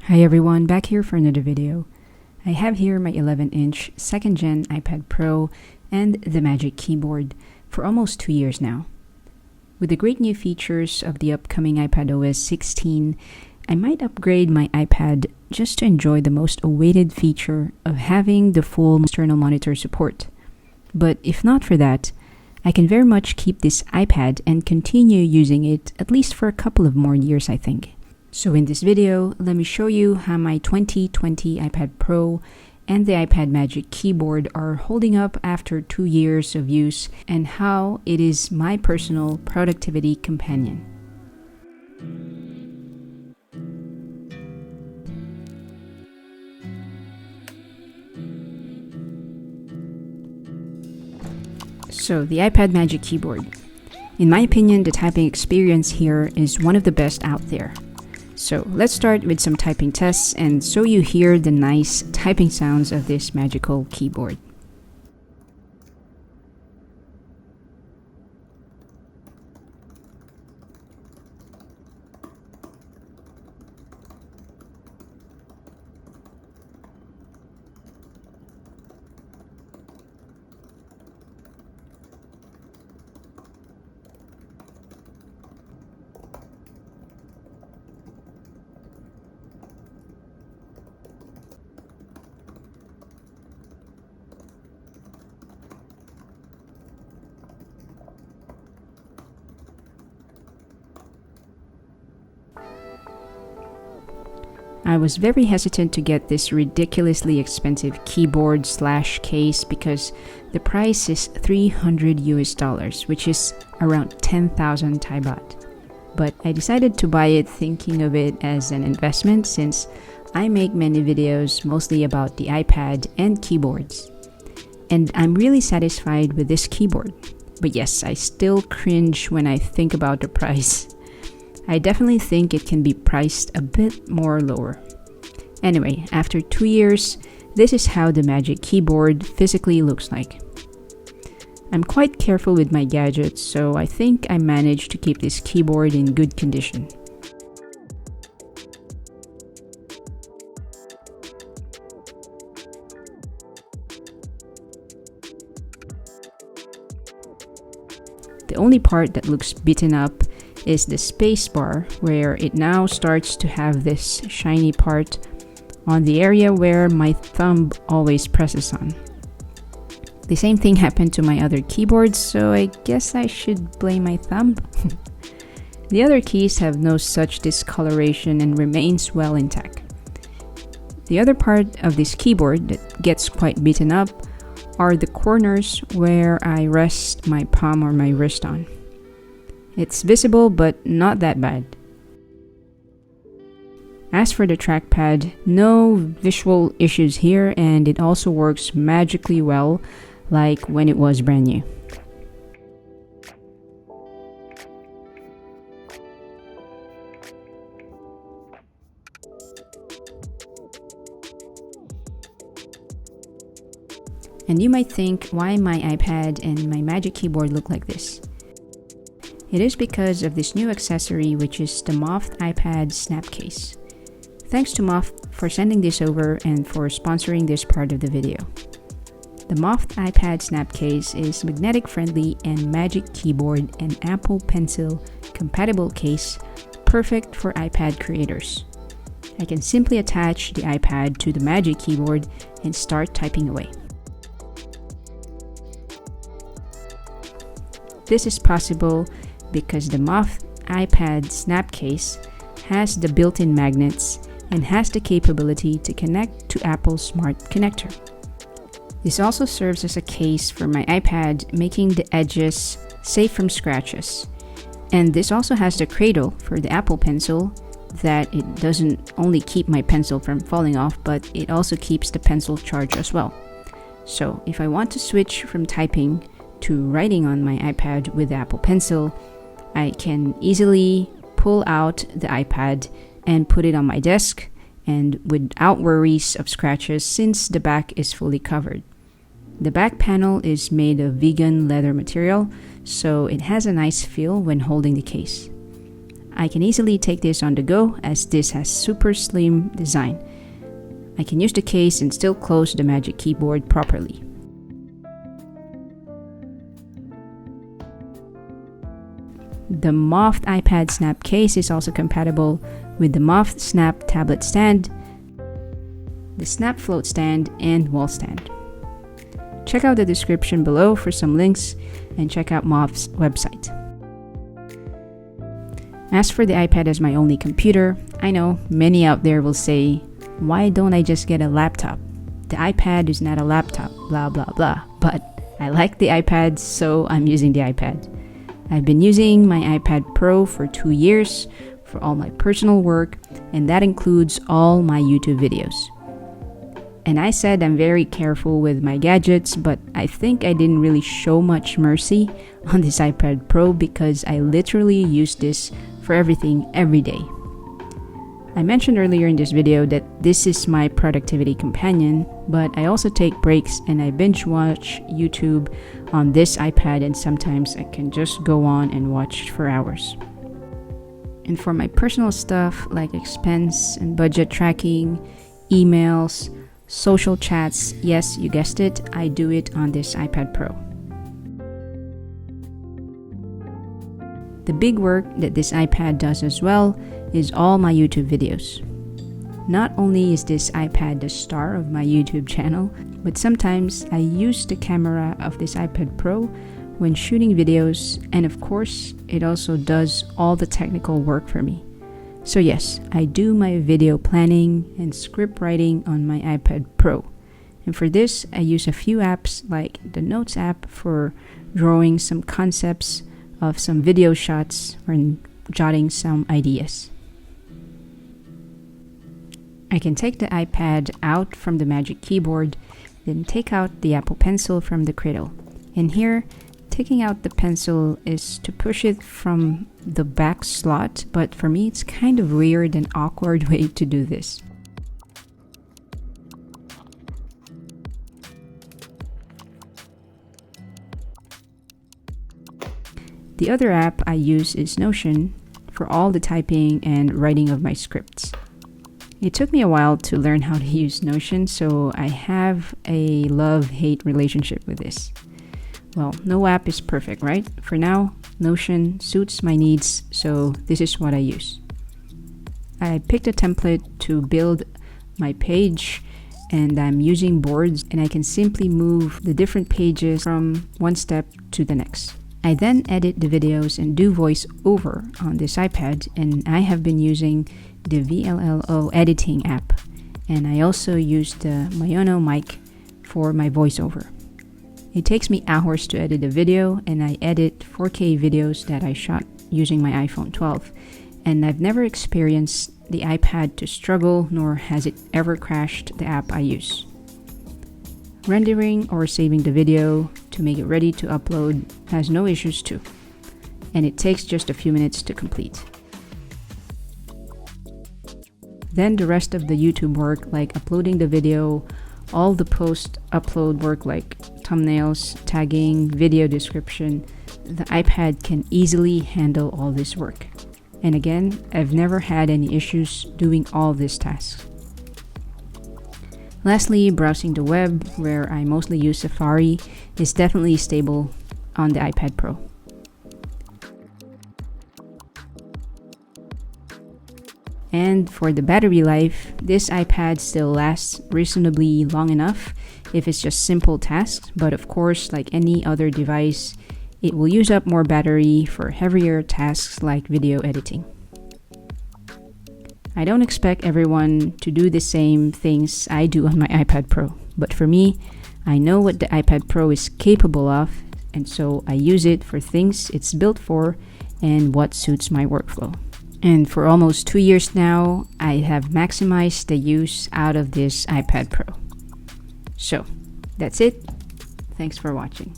Hi everyone, back here for another video. I have here my 11-inch 2nd Gen iPad Pro and the Magic Keyboard for almost 2 years now. With the great new features of the upcoming iPadOS 16, I might upgrade my iPad just to enjoy the most awaited feature of having the full external monitor support. But if not for that, I can very much keep this iPad and continue using it at least for a couple of more years, I think. So in this video, let me show you how my 2020 iPad Pro and the iPad Magic Keyboard are holding up after 2 years of use and how it is my personal productivity companion. So the iPad Magic Keyboard. In my opinion, the typing experience here is one of the best out there. So let's start with some typing tests and so you hear the nice typing sounds of this magical keyboard. I was very hesitant to get this ridiculously expensive keyboard/case because the price is $300 which is around 10,000 Thai baht. But I decided to buy it thinking of it as an investment since I make many videos mostly about the iPad and keyboards. And I'm really satisfied with this keyboard. But yes, I still cringe when I think about the price. I definitely think it can be priced a bit more lower. Anyway, after 2 years, this is how the Magic Keyboard physically looks like. I'm quite careful with my gadgets, so I think I managed to keep this keyboard in good condition. The only part that looks beaten up is the space bar, where it now starts to have this shiny part on the area where my thumb always presses on. The same thing happened to my other keyboards, so I guess I should blame my thumb. The other keys have no such discoloration and remains well intact. The other part of this keyboard that gets quite beaten up are the corners where I rest my palm or my wrist on. It's visible, but not that bad. As for the trackpad, no visual issues here, and it also works magically well, like when it was brand new. And you might think, why my iPad and my Magic Keyboard look like this? It is because of this new accessory, which is the Moft iPad snap case. Thanks to Moft for sending this over and for sponsoring this part of the video. The Moft iPad snap case is magnetic friendly and Magic Keyboard and Apple Pencil compatible case, perfect for iPad creators. I can simply attach the iPad to the Magic Keyboard and start typing away. This is possible because the Moft iPad snap case has the built-in magnets and has the capability to connect to Apple's smart connector. This also serves as a case for my iPad, making the edges safe from scratches. And this also has the cradle for the Apple Pencil, that it doesn't only keep my pencil from falling off, but it also keeps the pencil charged as well. So if I want to switch from typing to writing on my iPad with the Apple Pencil, I can easily pull out the iPad and put it on my desk, and without worries of scratches since the back is fully covered. The back panel is made of vegan leather material, so it has a nice feel when holding the case. I can easily take this on the go as this has super slim design. I can use the case and still close the Magic Keyboard properly. The Moft iPad Snap case is also compatible with the Moft Snap tablet stand, the Snap float stand, and wall stand. Check out the description below for some links and check out Moft's website. As for the iPad as my only computer, I know many out there will say, why don't I just get a laptop? The iPad is not a laptop, blah blah blah. But I like the iPad, so I'm using the iPad. I've been using my iPad Pro for 2 years for all my personal work, and that includes all my YouTube videos. And I said I'm very careful with my gadgets, but I think I didn't really show much mercy on this iPad Pro because I literally use this for everything every day. I mentioned earlier in this video that this is my productivity companion, but I also take breaks and I binge watch YouTube on this iPad, and sometimes I can just go on and watch for hours. And for my personal stuff like expense and budget tracking, emails, social chats, yes, you guessed it, I do it on this iPad Pro. The big work that this iPad does as well is all my YouTube videos. Not only is this iPad the star of my YouTube channel, but sometimes I use the camera of this iPad Pro when shooting videos, and of course, it also does all the technical work for me. So yes, I do my video planning and script writing on my iPad Pro. And for this, I use a few apps like the Notes app for drawing some concepts of some video shots or jotting some ideas. I can take the iPad out from the Magic Keyboard, then take out the Apple Pencil from the cradle. And here, taking out the pencil is to push it from the back slot, but for me it's kind of weird and awkward way to do this. The other app I use is Notion for all the typing and writing of my scripts. It took me a while to learn how to use Notion, so I have a love-hate relationship with this. Well, no app is perfect, right? For now, Notion suits my needs, so this is what I use. I picked a template to build my page, and I'm using boards, and I can simply move the different pages from one step to the next. I then edit the videos and do voiceover on this iPad, and I have been using the VLLO editing app, and I also use the Mayono mic for my voiceover. It takes me hours to edit a video, and I edit 4K videos that I shot using my iPhone 12, and I've never experienced the iPad to struggle, nor has it ever crashed the app I use. Rendering or saving the video to make it ready to upload has no issues too, and it takes just a few minutes to complete. Then the rest of the YouTube work like uploading the video, all the post-upload work like thumbnails, tagging, video description, the iPad can easily handle all this work. And again, I've never had any issues doing all these tasks. Lastly, browsing the web, where I mostly use Safari, is definitely stable on the iPad Pro. And for the battery life, this iPad still lasts reasonably long enough if it's just simple tasks, but of course, like any other device, it will use up more battery for heavier tasks like video editing. I don't expect everyone to do the same things I do on my iPad Pro, but for me, I know what the iPad Pro is capable of, and so I use it for things it's built for and what suits my workflow. And for almost 2 years now, I have maximized the use out of this iPad Pro. So, that's it. Thanks for watching.